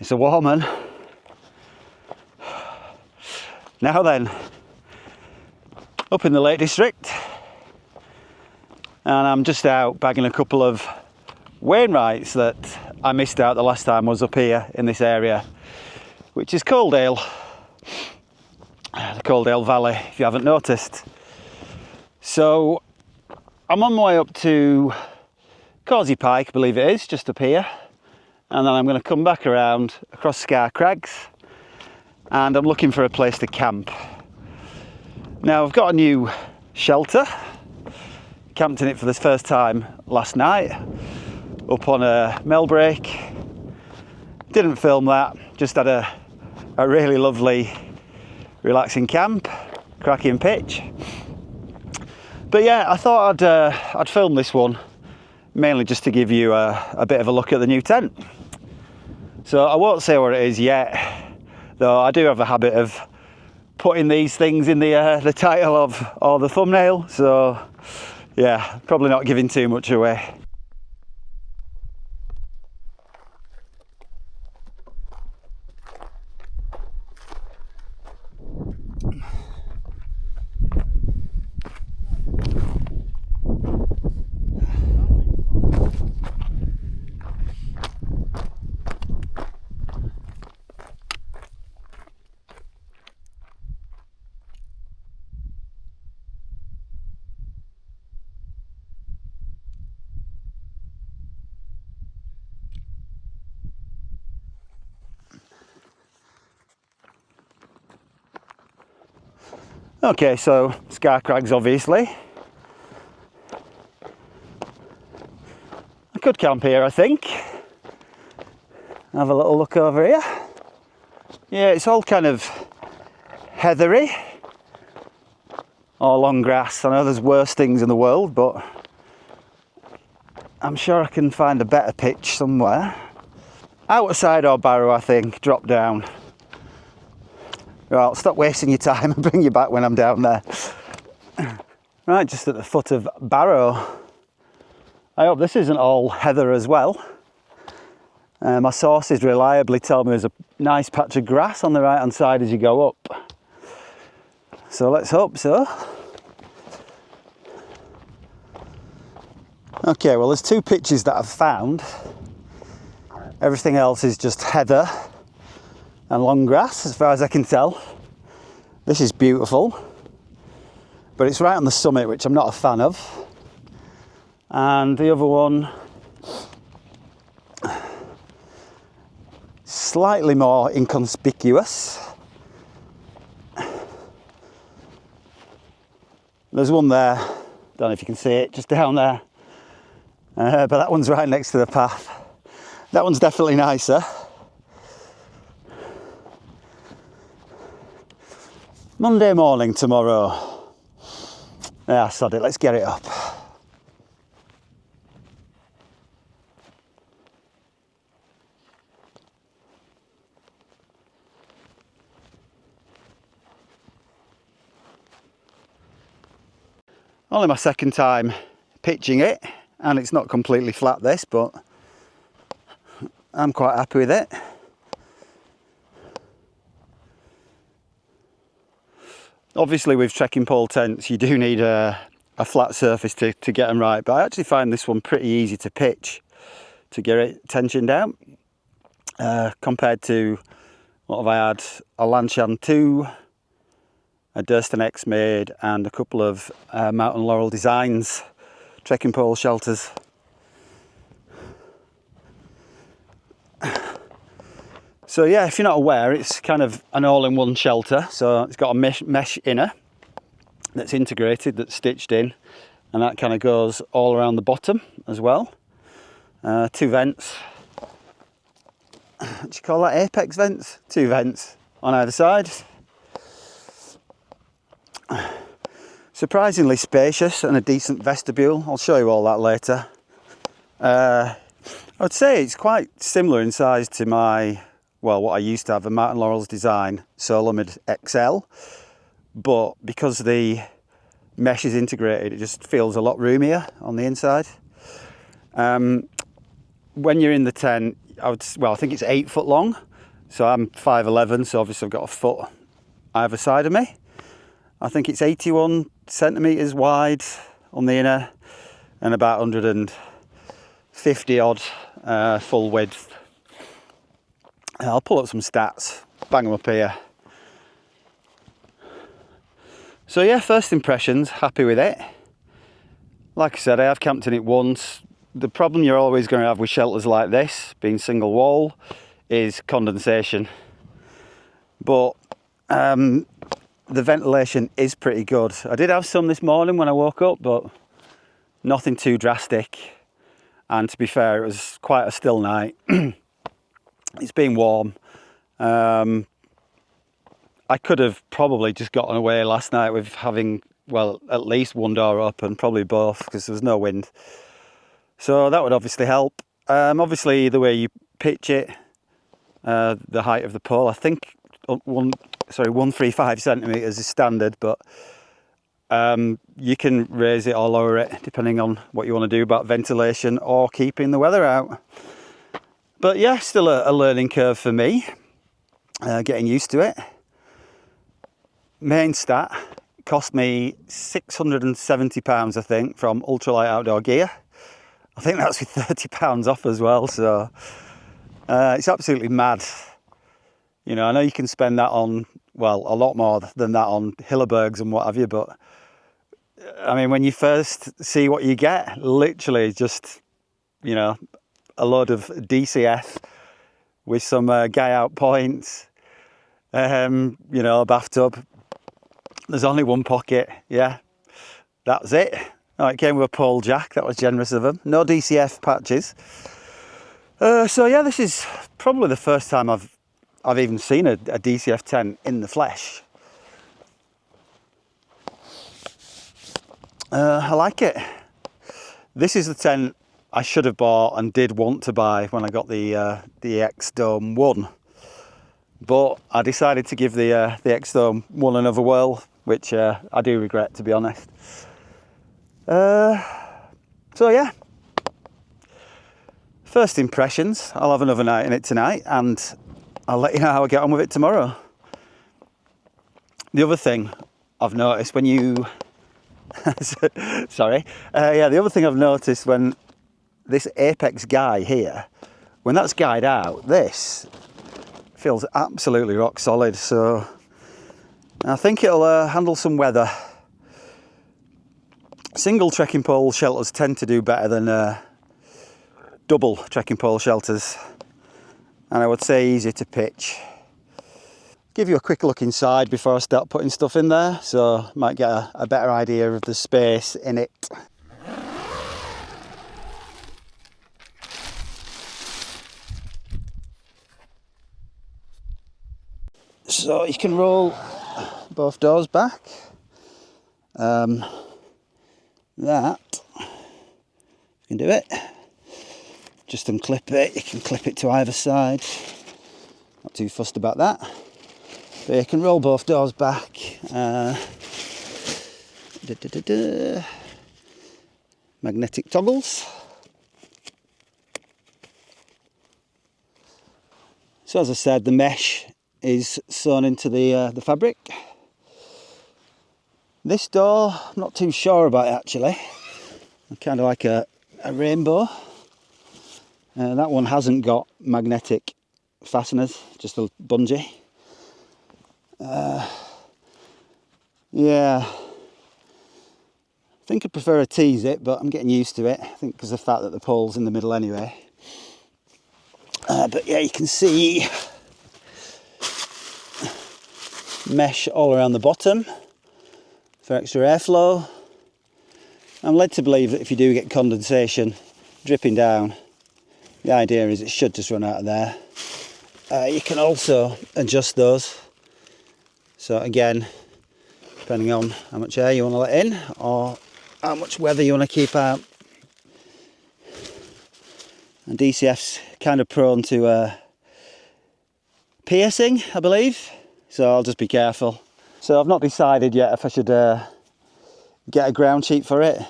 It's a warm one. Now then, up in the Lake District, and I'm just out bagging a couple of Wainwrights that I missed out the last time I was up here in this area, which is Coledale, the Coledale Valley, if you haven't noticed. So I'm on my way up to Causey Pike, I believe it is, just up here, and then I'm going to come back around across Scar Crags, and I'm looking for a place to camp. Now I've got a new shelter, camped in it for the first time last night, up on a Melbrake. Didn't film that, just had a really lovely, relaxing camp, cracking pitch. But yeah, I thought I'd film this one, mainly just to give you a bit of a look at the new tent. So I won't say what it is yet, though I do have a habit of putting these things in the title of or the thumbnail, so yeah, probably not giving too much away. Okay, so Scar Crags, obviously. I could camp here, I think. Have a little look over here. Yeah, it's all kind of heathery or long grass. I know there's worse things in the world, but I'm sure I can find a better pitch somewhere. Outside or barrow, I think, drop down. Right, stop wasting your time and bring you back when I'm down there. Right, just at the foot of Barrow. I hope this isn't all heather as well. My sources reliably tell me there's a nice patch of grass on the right hand side as you go up. So let's hope so. Okay, well there's two pitches that I've found. Everything else is just heather and long grass, as far as I can tell. This is beautiful, but it's right on the summit, which I'm not a fan of. And the other one, slightly more inconspicuous. There's one there, don't know if you can see it, just down there. But that one's right next to the path. That one's definitely nicer. Monday morning tomorrow. Yeah, sod it, let's get it up. Only my second time pitching it, and it's not completely flat this, but I'm quite happy with it. Obviously with trekking pole tents you do need a flat surface to get them right, but I actually find this one pretty easy to pitch to get it tensioned out compared to what have I had, a Lanshan 2, a Durston X made and a couple of Mountain Laurel Designs trekking pole shelters. So yeah, if you're not aware, it's kind of an all-in-one shelter. So it's got a mesh inner that's integrated, that's stitched in, and that kind of goes all around the bottom as well. Two vents. What do you call that? Apex vents? Two vents on either side. Surprisingly spacious and a decent vestibule. I'll show you all that later. I would say it's quite similar in size to my, well, what I used to have, a Mountain Laurel's Design Solomid XL, but because the mesh is integrated, it just feels a lot roomier on the inside. When you're in the tent, I think it's 8 foot long, So I'm 5'11", so obviously I've got a foot either side of me. I think it's 81 centimetres wide on the inner and about 150 odd full width. I'll pull up some stats, bang them up here. So yeah, first impressions, happy with it. Like I said, I have camped in it once. The problem you're always going to have with shelters like this, being single wall, is condensation. But the ventilation is pretty good. I did have some this morning when I woke up, but nothing too drastic. And to be fair, it was quite a still night. It's been warm. I could have probably just gotten away last night with having, well, at least one door open, probably both, because there was no wind. So that would obviously help. Obviously, the way you pitch it, the height of the pole, I think 135 centimetres is standard, but you can raise it or lower it depending on what you want to do about ventilation or keeping the weather out. But yeah, still a learning curve for me, getting used to it. Main stat, cost me £670, I think, from Ultralight Outdoor Gear. I think that's with £30 off as well, so it's absolutely mad. You know, I know you can spend that on, well, a lot more than that on Hillebergs and what have you, but I mean, when you first see what you get, literally just, you know, a load of DCF with some guy out points, you know, a bathtub. There's only one pocket, yeah, that was it. Oh, it came with a pole jack, that was generous of them. No DCF patches. So yeah, this is probably the first time I've even seen a DCF tent in the flesh. I like it. This is the tent I should have bought and did want to buy when I got the X-Dome 1. But I decided to give the X-Dome 1 another whirl, which I do regret, to be honest. So yeah, first impressions. I'll have another night in it tonight and I'll let you know how I get on with it tomorrow. The other thing I've noticed when you sorry, the other thing I've noticed when this Apex guy here, when that's guyed out, this feels absolutely rock solid, so I think it'll handle some weather. Single trekking pole shelters tend to do better than double trekking pole shelters, and I would say easier to pitch. Give you a quick look inside before I start putting stuff in there, so might get a better idea of the space in it. So you can roll both doors back. That, you can do it. Just unclip it, you can clip it to either side. Not too fussed about that. But you can roll both doors back. Magnetic toggles. So as I said, the mesh is sewn into the fabric. This door, I'm not too sure about it actually. Kind of like a rainbow. That one hasn't got magnetic fasteners, just a bungee. Yeah, I think I prefer to tease it, but I'm getting used to it. I think because of the fact that the pole's in the middle anyway. But yeah, you can see mesh all around the bottom for extra airflow. I'm led to believe that if you do get condensation dripping down, the idea is it should just run out of there. You can also adjust those. So again, depending on how much air you want to let in or how much weather you want to keep out. And DCF's kind of prone to piercing, I believe. So I'll just be careful. So I've not decided yet if I should get a ground sheet for it,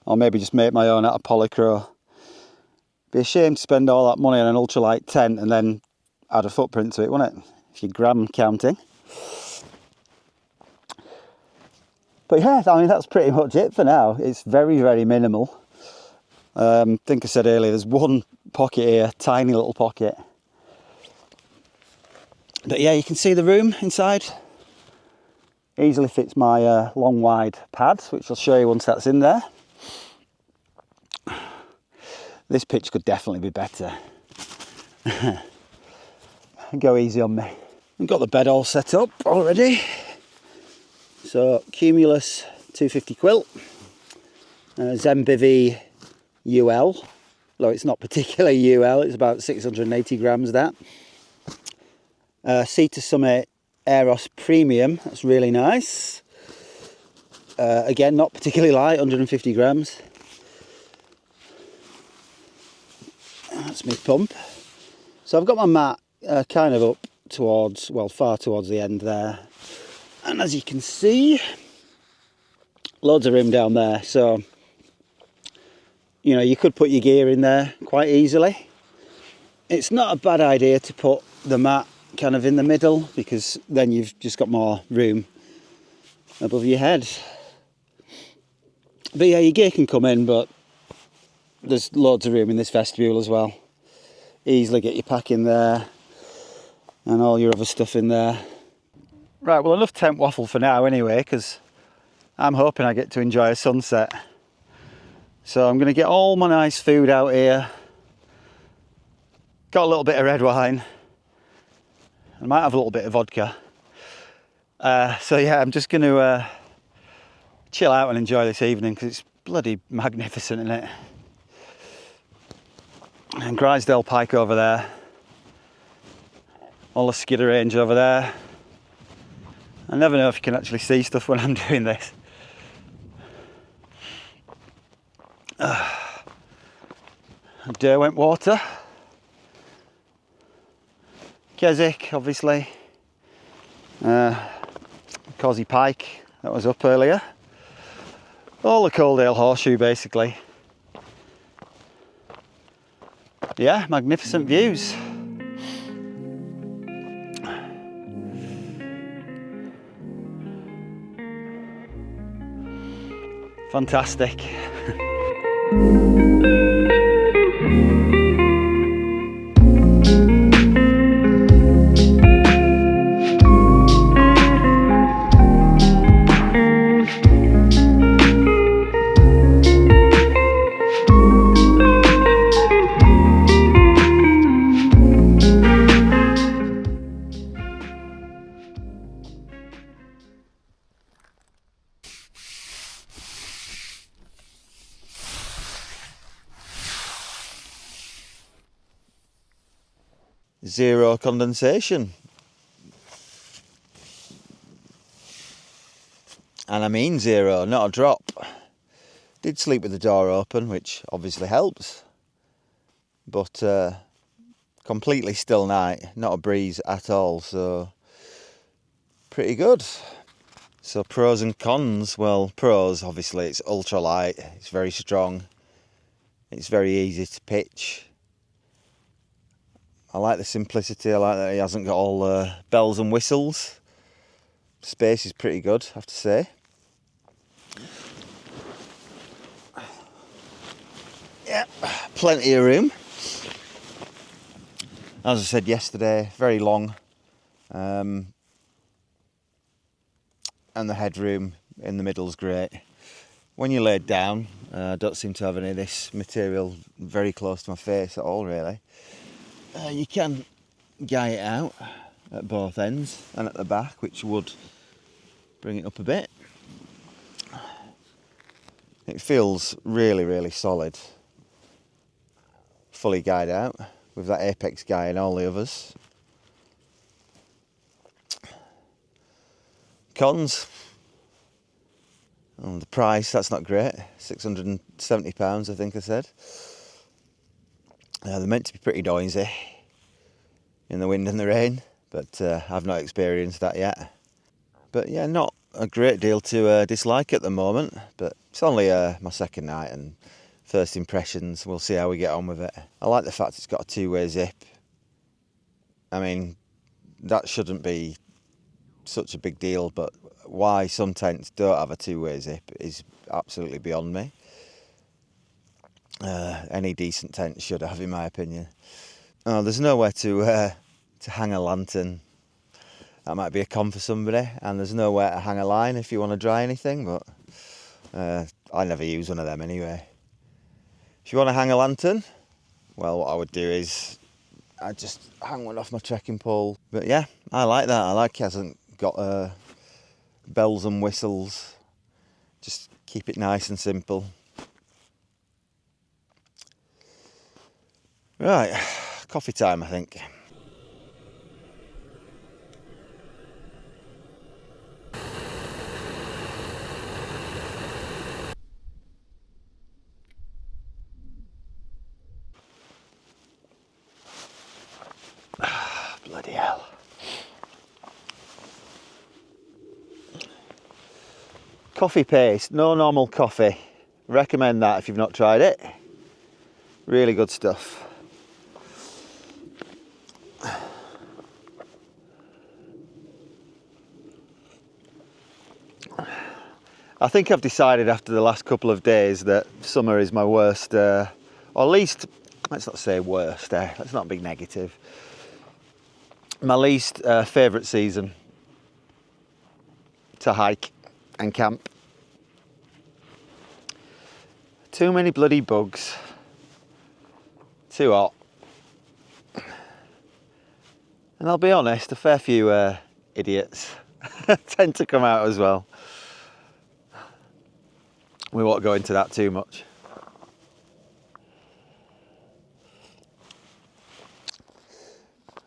or maybe just make my own out of polycro. Be a shame to spend all that money on an ultralight tent and then add a footprint to it, wouldn't it? If you're gram counting. But yeah, I mean, that's pretty much it for now. It's very, very minimal. I think I said earlier, there's one pocket here, tiny little pocket. But yeah, you can see the room inside. Easily fits my long wide pad, which I'll show you once that's in there. This pitch could definitely be better. Go easy on me. I've got the bed all set up already. So Cumulus 250 quilt, Zembivy UL. Though it's not particularly UL, it's about 680 grams that. Sea to Summit Eros Premium, that's really nice. Again, not particularly light, 150 grams. That's my pump. So I've got my mat kind of up towards, well, far towards the end there. And as you can see, loads of room down there. So, you know, you could put your gear in there quite easily. It's not a bad idea to put the mat kind of in the middle, because then you've just got more room above your head. But yeah, your gear can come in, but there's loads of room in this vestibule as well. Easily get your pack in there and all your other stuff in there. Right, well, enough tent waffle for now anyway, because I'm hoping I get to enjoy a sunset. So I'm going to get all my nice food out here. Got a little bit of red wine. I might have a little bit of vodka. So yeah, I'm just going to chill out and enjoy this evening, because it's bloody magnificent, isn't it? And Coledale Pike over there. All the Skidder range over there. I never know if you can actually see stuff when I'm doing this. Derwent water. Keswick, obviously. Causey Pike, that was up earlier. All the Coledale Horseshoe, basically. Yeah, magnificent views. Fantastic. Zero condensation. And I mean zero, not a drop. Did sleep with the door open, which obviously helps. But completely still night, not a breeze at all, so pretty good. So pros and cons. Well, pros, obviously it's ultralight, it's very strong, it's very easy to pitch. I like the simplicity, I like that he hasn't got all the bells and whistles. Space is pretty good, I have to say. Yeah, plenty of room. As I said yesterday, very long. And the headroom in the middle is great. When you're laid down, I don't seem to have any of this material very close to my face at all, really. You can guy it out at both ends and at the back, which would bring it up a bit. It feels really, really solid. Fully guyed out with that apex guy and all the others. Cons. Oh, the price, that's not great. £670, I think I said. They're meant to be pretty noisy in the wind and the rain, but I've not experienced that yet. But yeah, not a great deal to dislike at the moment, but it's only my second night and first impressions. We'll see how we get on with it. I like the fact it's got a two-way zip. I mean, that shouldn't be such a big deal, but why some tents don't have a two-way zip is absolutely beyond me. Any decent tent should have, in my opinion. Oh, there's nowhere to hang a lantern. That might be a con for somebody, and there's nowhere to hang a line if you want to dry anything, but I never use one of them anyway. If you want to hang a lantern, well, what I would do is I'd just hang one off my trekking pole. But yeah, I like that. I like it hasn't got bells and whistles. Just keep it nice and simple. Right, coffee time, I think. Bloody hell. Coffee paste, no normal coffee. Recommend that if you've not tried it. Really good stuff. I think I've decided after the last couple of days that summer is my worst, or at least, let's not say worst, let's not be negative. My least favourite season to hike and camp. Too many bloody bugs, too hot. And I'll be honest, a fair few idiots tend to come out as well. We won't go into that too much.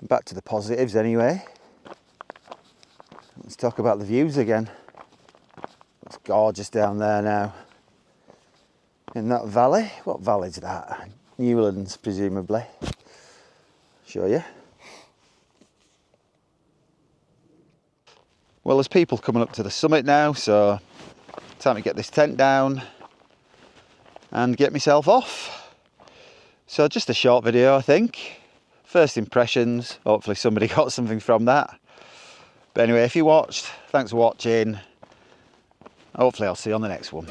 Back to the positives anyway. Let's talk about the views again. It's gorgeous down there now. In that valley. What valley's that? Newlands, presumably. Show you. Well, there's people coming up to the summit now, so time to get this tent down and get myself off. So just a short video, I think. First impressions, hopefully somebody got something from that. But anyway, if you watched, thanks for watching. Hopefully I'll see you on the next one.